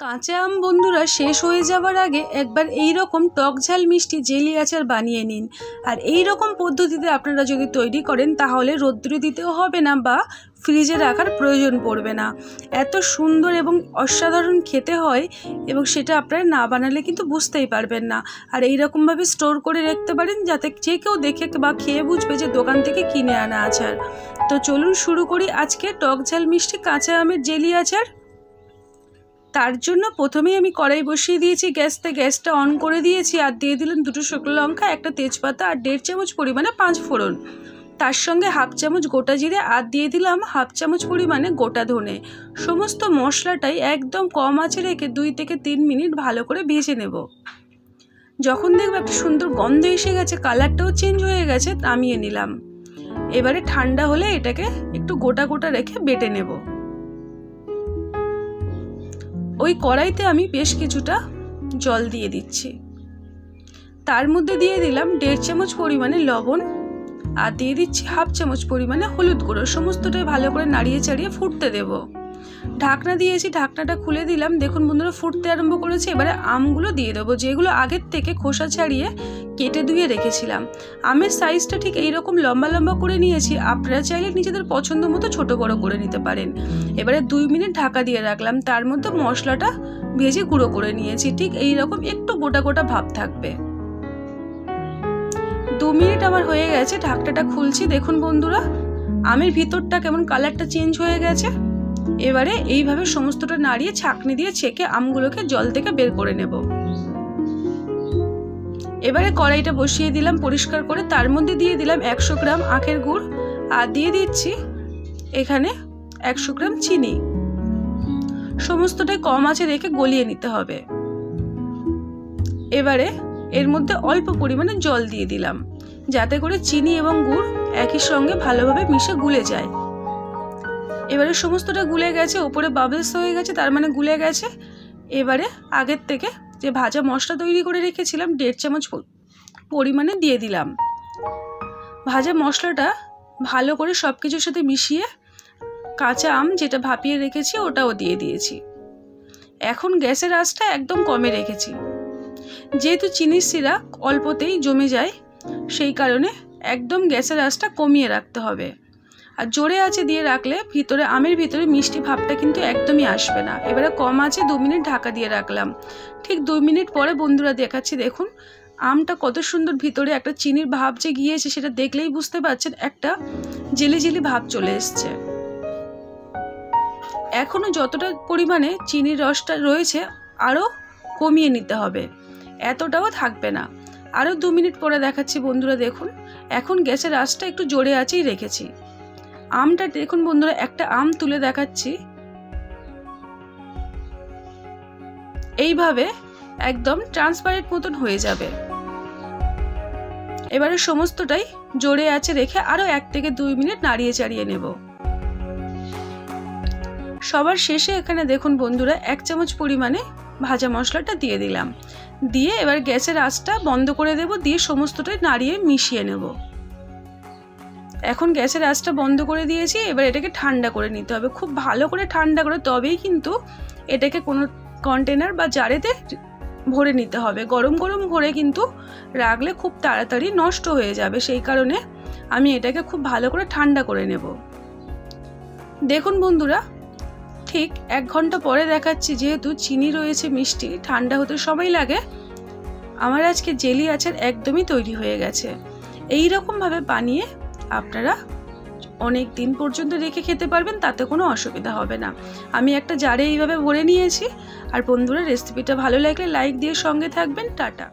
কাঁচা আম বন্ধুরা শেষ হয়ে যাবার আগে একবার এই রকম টক ঝাল মিষ্টি জেলি আচার বানিয়ে নিন। আর এই রকম পদ্ধতিতে আপনারা যদি তৈরি করেন তাহলে রোদ্দুরে দিতেও হবে না বা ফ্রিজে রাখার প্রয়োজন পড়বে না। এত সুন্দর এবং অসাধারণ খেতে হয় এবং সেটা আপনারা না বানালে কিন্তু বুঝতেই পারবেন না। আর এই রকমভাবে স্টোর করে রাখতে পারেন যাতে যে কেউ দেখে বা খেয়ে বুঝবে যে দোকান থেকে কিনে আনা আচার। তো চলুন শুরু করি আজকে টক ঝাল মিষ্টি কাঁচা আমের জেলি আচার। তার জন্য প্রথমেই আমি কড়াই বসিয়ে দিয়েছি গ্যাসটা অন করে দিয়েছি আর দিয়ে দিলাম 2টো শুকনো লঙ্কা, 1টা তেজপাতা আর 1.5 চামচ পরিমাণে 5 ফোড়ন। তার সঙ্গে 1/2 চামচ গোটা জিরে আর দিয়ে দিলাম 1/2 চামচ পরিমাণে গোটা ধনে। সমস্ত মশলাটাই একদম কম আঁচে রেখে 2 থেকে 3 মিনিট ভালো করে ভেজে নেব। যখন দেখবে একটা সুন্দর গন্ধ এসে গেছে, কালারটাও চেঞ্জ হয়ে গেছে, নামিয়ে নিলাম। এবারে ঠান্ডা হলে এটাকে একটু গোটা গোটা রেখে বেটে নেব। ওই কড়াইতে আমি বেশ কিছুটা জল দিয়ে দিচ্ছি। তার মধ্যে দিয়ে দিলাম 1.5 চামচ পরিমাণে লবণ আর দিয়ে দিচ্ছি 1/2 চামচ পরিমাণে হলুদ গুঁড়ো। সমস্তটাই ভালো করে নাড়িয়ে চাড়িয়ে ফুটতে দেব। ঢাকনা দিয়েছি, ঢাকনাটা খুলে দিলাম। দেখুন বন্ধুরা ফুটতে আরম্ভ করেছে। এবারে আমগুলো দিয়ে দেবো, যেগুলো আগের থেকে খোসা ছাড়িয়ে কেটে ধুয়ে রেখেছিলাম। আমের সাইজটা ঠিক এইরকম লম্বা লম্বা করে নিয়েছি, আপনারা চাইলে নিজেদের পছন্দ মতো ছোট বড় করে নিতে পারেন। এবারে 2 মিনিট ঢাকা দিয়ে রাখলাম। তার মধ্যে মশলাটা ভেজে গুঁড়ো করে নিয়েছি, ঠিক এইরকম একটু গোটা গোটা ভাব থাকবে। 2 মিনিট আমার হয়ে গেছে, ঢাকনাটা খুলছি। দেখুন বন্ধুরা আমের ভিতরটা কেমন কালারটা চেঞ্জ হয়ে গেছে। এবারে এইভাবে সমস্তটা নাড়িয়ে ছাঁকনি দিয়ে ছেঁকে আমগুলোকে জল থেকে বের করে নেব। এবারে কড়াইটা বসিয়ে দিলাম পরিষ্কার করে। তার মধ্যে দিয়ে দিলাম 100 গ্রাম আখের গুড় আর দিয়ে দিচ্ছি এখানে 100 গ্রাম চিনি। সমস্তটাই কম আঁচে রেখে গলিয়ে নিতে হবে। এবারে এর মধ্যে অল্প পরিমাণে জল দিয়ে দিলাম যাতে করে চিনি এবং গুড় একই সঙ্গে ভালোভাবে মিশে গুলে যায়। এবারে সমস্তটা গুলে গেছে, ওপরে বাবলস হয়ে গেছে, তার মানে গুলে গেছে। এবারে আগের থেকে যে ভাজা মশলা তৈরি করে রেখেছিলাম 1.5 চামচ পরিমাণে দিয়ে দিলাম। ভাজা মশলাটা ভালো করে সব কিছুর সাথে মিশিয়ে কাঁচা আম যেটা ভাপিয়ে রেখেছি ওটাও দিয়ে দিয়েছি। এখন গ্যাসের আঁচটা একদম কমে রেখেছি। যেহেতু চিনির সিরা অল্পতেই জমে যায়, সেই কারণে একদম গ্যাসের আঁচটা কমিয়ে রাখতে হবে। আর জোরে আঁচে দিয়ে রাখলে আমের ভিতরে মিষ্টি ভাবটা কিন্তু একদমই আসবে না। এবারে কম আঁচে 2 মিনিট ঢাকা দিয়ে রাখলাম। ঠিক 2 মিনিট পরে বন্ধুরা দেখাচ্ছি, দেখুন আমটা কত সুন্দর ভিতরে একটা চিনির ভাব যে গিয়েছে সেটা দেখলেই বুঝতে পারছেন, একটা জেলি জেলি ভাব চলে এসছে। এখনো যতটা পরিমাণে চিনির রসটা রয়েছে আরও কমিয়ে নিতে হবে, এতটাও থাকবে না। আরও 2 মিনিট পরে দেখাচ্ছি বন্ধুরা। দেখুন এখন গ্যাসের আঁচটা একটু জোরে আঁচেই রেখেছি। আমটা দেখুন বন্ধুরা, একটা আম তুলে দেখাচ্ছি, এইভাবে একদম ট্রান্সপারেন্ট মতন হয়ে যাবে। এবারে সমস্তটাই জোরে আঁচে রেখে আরো 1 থেকে 2 মিনিট নাড়িয়ে চাড়িয়ে নেব। সবার শেষে এখানে দেখুন বন্ধুরা 1 চামচ পরিমাণে ভাজা মশলাটা দিয়ে দিলাম। দিয়ে এবার গ্যাসের আঁচটা বন্ধ করে দেব, দিয়ে সমস্তটাই নাড়িয়ে মিশিয়ে নেব। এখন গ্যাসের আঁচটা বন্ধ করে দিয়েছি। এবার এটাকে ঠান্ডা করে নিতে হবে, খুব ভালো করে ঠান্ডা করে, তবেই কিন্তু এটাকে কোনো কন্টেনার বা জারেতে ভরে নিতে হবে। গরম গরম ভরে কিন্তু রাখলে খুব তাড়াতাড়ি নষ্ট হয়ে যাবে, সেই কারণে আমি এটাকে খুব ভালো করে ঠান্ডা করে নেব। দেখুন বন্ধুরা ঠিক 1 ঘন্টা পরে দেখাচ্ছি। যেহেতু চিনি রয়েছে, মিষ্টি ঠান্ডা হতে সময় লাগে, আমার আজকে জেলি আচার একদমই তৈরি হয়ে গেছে। এই রকম ভাবে বানিয়ে আপনারা অনেক দিন পর্যন্ত রেখে খেতে পারবেন, তাতে কোনো অসুবিধা হবে না। আমি একটা জারে এইভাবে ভরে নিয়েছি। আর বন্ধুরা রেসিপিটা ভালো লাগলে লাইক দিয়ে সঙ্গে থাকবেন। টাটা।